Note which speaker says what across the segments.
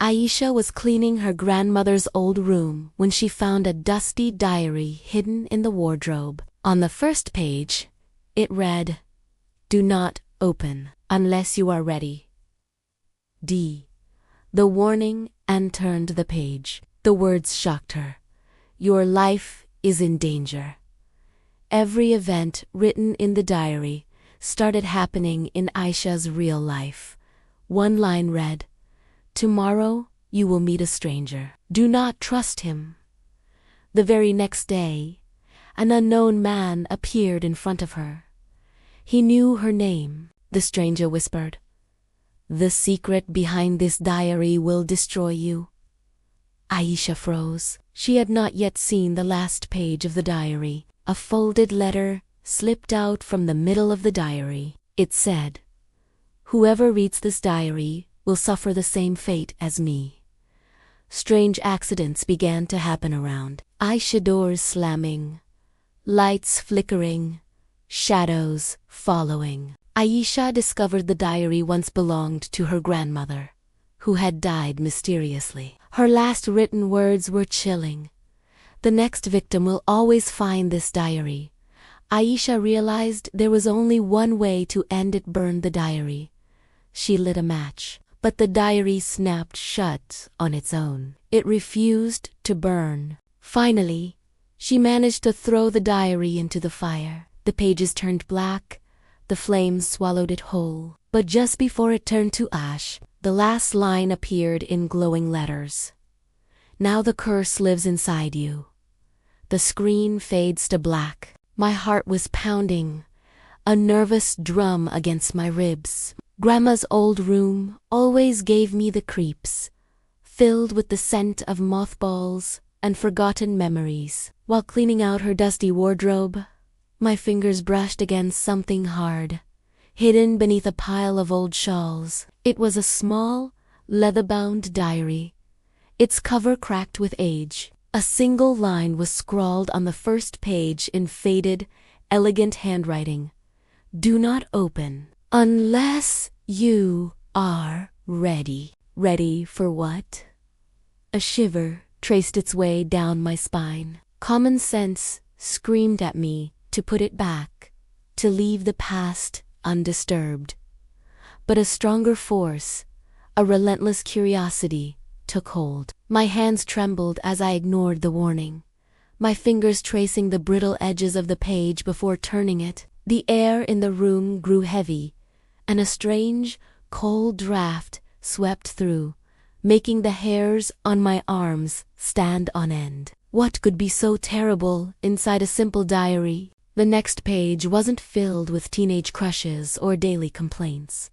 Speaker 1: Ayesha was cleaning her grandmother's old room when she found a dusty diary hidden in the wardrobe. On the first page, it read, "Do not open unless you are ready. D." The warning and turned the page. The words shocked her. "Your life is in danger." Every event written in the diary started happening in Ayesha's real life. One line read, "Tomorrow you will meet a stranger. Do not trust him." The very next day, an unknown man appeared in front of her. He knew her name. The stranger whispered, "The secret behind this diary will destroy you." Ayesha froze. She had not yet seen the last page of the diary. A folded letter slipped out from the middle of the diary. It said, "Whoever reads this diary will suffer the same fate as me." Strange accidents began to happen around. Ayesha doors slamming, lights flickering, shadows following. Ayesha discovered the diary once belonged to her grandmother, who had died mysteriously. Her last written words were chilling. "The next victim will always find this diary." Ayesha realized there was only one way to end it. Burn the diary. She lit a match, but the diary snapped shut on its own. It refused to burn. Finally, she managed to throw the diary into the fire. The pages turned black, the flames swallowed it whole. But just before it turned to ash, the last line appeared in glowing letters. "Now the curse lives inside you." The screen fades to black. My heart was pounding, a nervous drum against my ribs. Grandma's old room always gave me the creeps, filled with the scent of mothballs and forgotten memories. While cleaning out her dusty wardrobe, my fingers brushed against something hard, hidden beneath a pile of old shawls. It was a small, leather-bound diary, its cover cracked with age. A single line was scrawled on the first page in faded, elegant handwriting. "Do not open unless you are ready." Ready for what? A shiver traced its way down my spine. Common sense screamed at me to put it back, to leave the past undisturbed. But a stronger force, a relentless curiosity, took hold. My hands trembled as I ignored the warning, my fingers tracing the brittle edges of the page before turning it. The air in the room grew heavy, and a strange, cold draft swept through, making the hairs on my arms stand on end. What could be so terrible inside a simple diary? The next page wasn't filled with teenage crushes or daily complaints.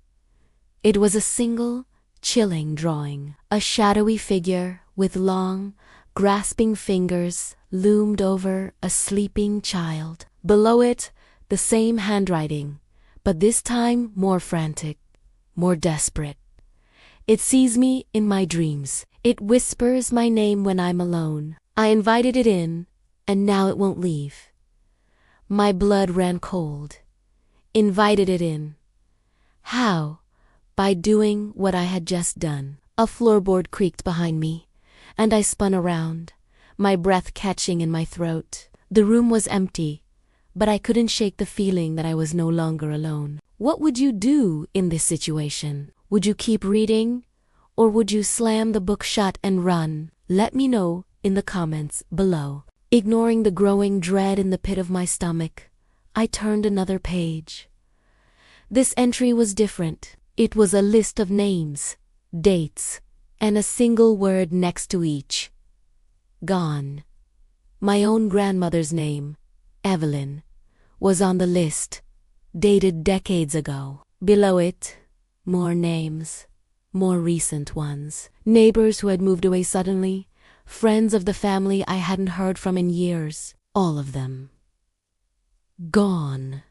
Speaker 1: It was a single, chilling drawing. A shadowy figure with long, grasping fingers loomed over a sleeping child. Below it, the same handwriting, but this time more frantic, more desperate. "It sees me in my dreams. It whispers my name when I'm alone. I invited it in, and now it won't leave." My blood ran cold. Invited it in. How? By doing what I had just done. A floorboard creaked behind me, and I spun around, my breath catching in my throat. The room was empty, but I couldn't shake the feeling that I was no longer alone. What would you do in this situation? Would you keep reading, or would you slam the book shut and run? Let me know in the comments below. Ignoring the growing dread in the pit of my stomach, I turned another page. This entry was different. It was a list of names, dates, and a single word next to each. Gone. My own grandmother's name, Evelyn, was on the list, dated decades ago. Below it, more names, more recent ones. Neighbors who had moved away suddenly, friends of the family I hadn't heard from in years. All of them gone.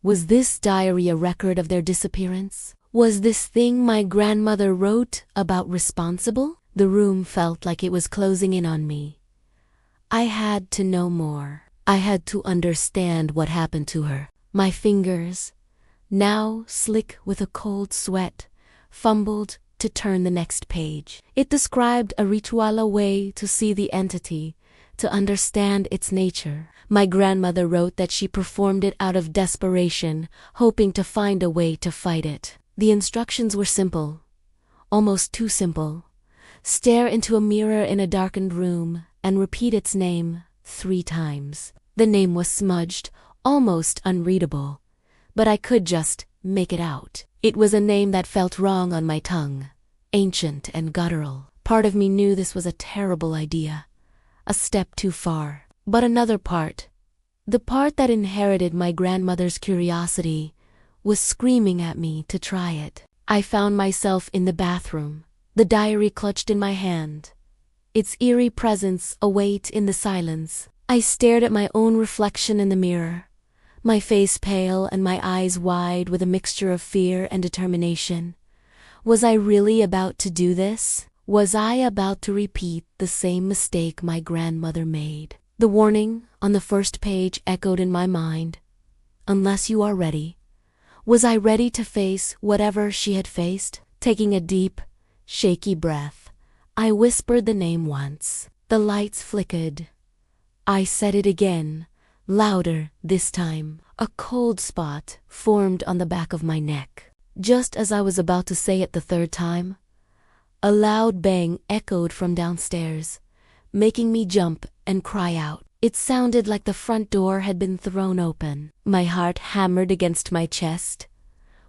Speaker 1: Was this diary a record of their disappearance? Was this thing my grandmother wrote about responsible? The room felt like it was closing in on me. I had to know more. I had to understand what happened to her. My fingers, now slick with a cold sweat, fumbled to turn the next page. It described a ritual, a way to see the entity, to understand its nature. My grandmother wrote that she performed it out of desperation, hoping to find a way to fight it. The instructions were simple, almost too simple. Stare into a mirror in a darkened room and repeat its name 3 times. The name was smudged, almost unreadable, but I could just make it out. It was a name that felt wrong on my tongue, ancient and guttural. Part of me knew this was a terrible idea, a step too far. But another part, the part that inherited my grandmother's curiosity, was screaming at me to try it. I found myself in the bathroom, the diary clutched in my hand, its eerie presence await in the silence. I stared at my own reflection in the mirror, my face pale and my eyes wide with a mixture of fear and determination. Was I really about to do this? Was I about to repeat the same mistake my grandmother made? The warning on the first page echoed in my mind. Unless you are ready. Was I ready to face whatever she had faced? Taking a deep, shaky breath, I whispered the name once. The lights flickered. I said it again, louder this time. A cold spot formed on the back of my neck. Just as I was about to say it the 3rd time, a loud bang echoed from downstairs, making me jump and cry out. It sounded like the front door had been thrown open. My heart hammered against my chest.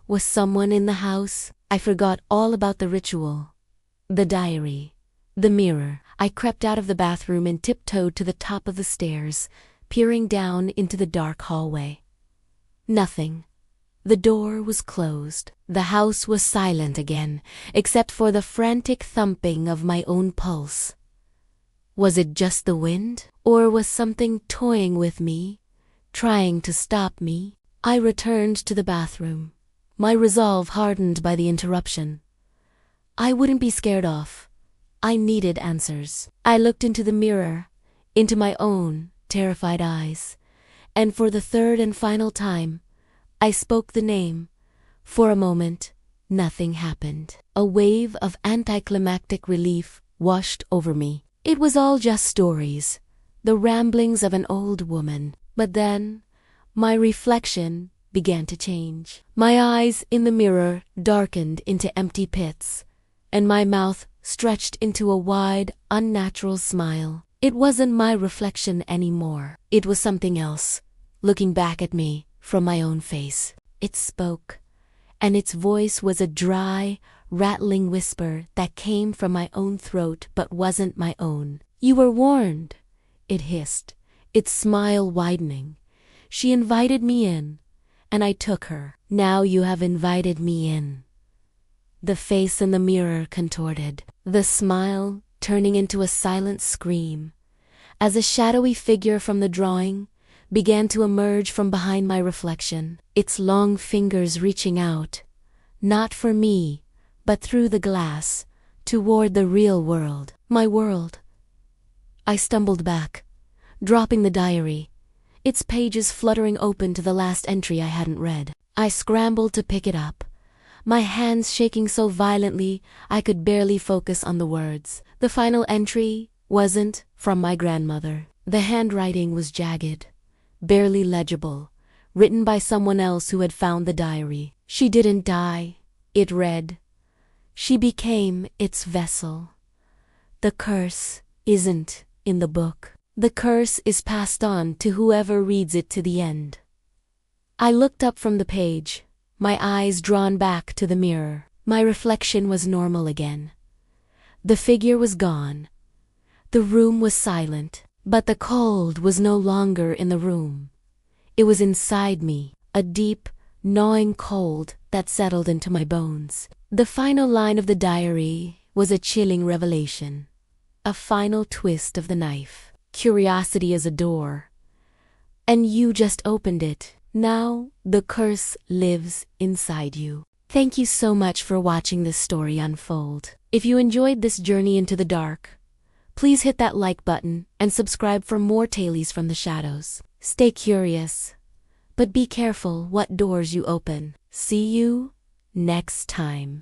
Speaker 1: Was someone in the house? I forgot all about the ritual, the diary, the mirror. I crept out of the bathroom and tiptoed to the top of the stairs, peering down into the dark hallway. Nothing. The door was closed. The house was silent again, except for the frantic thumping of my own pulse. Was it just the wind? Or was something toying with me, trying to stop me? I returned to the bathroom, my resolve hardened by the interruption. I wouldn't be scared off. I needed answers. I looked into the mirror, into my own terrified eyes, and for the 3rd and final time, I spoke the name. For a moment, nothing happened. A wave of anticlimactic relief washed over me. It was all just stories, the ramblings of an old woman. But then, my reflection began to change. My eyes in the mirror darkened into empty pits, and my mouth stretched into a wide, unnatural smile. It wasn't my reflection anymore. It was something else, looking back at me from my own face. It spoke, and its voice was a dry, rattling whisper that came from my own throat but wasn't my own. You were warned, it hissed, its smile widening. She invited me in, and I took her. Now you have invited me in. The face in the mirror contorted, the smile turning into a silent scream, as a shadowy figure from the drawing began to emerge from behind my reflection, its long fingers reaching out, not for me, but through the glass, toward the real world, my world. I stumbled back, dropping the diary, its pages fluttering open to the last entry I hadn't read. I scrambled to pick it up, my hands shaking so violently I could barely focus on the words. The final entry wasn't from my grandmother. The handwriting was jagged, barely legible, written by someone else who had found the diary. She didn't die, it read. She became its vessel. The curse isn't in the book. The curse is passed on to whoever reads it to the end. I looked up from the page, my eyes drawn back to the mirror. My reflection was normal again. The figure was gone. The room was silent, but the cold was no longer in the room. It was inside me, a deep, gnawing cold that settled into my bones. The final line of the diary was a chilling revelation, a final twist of the knife. Curiosity is a door, and you just opened it. Now the curse lives inside you. Thank you so much for watching this story unfold. If you enjoyed this journey into the dark, please hit that like button and subscribe for more tales from the shadows. Stay curious, but be careful what doors you open. See you next time.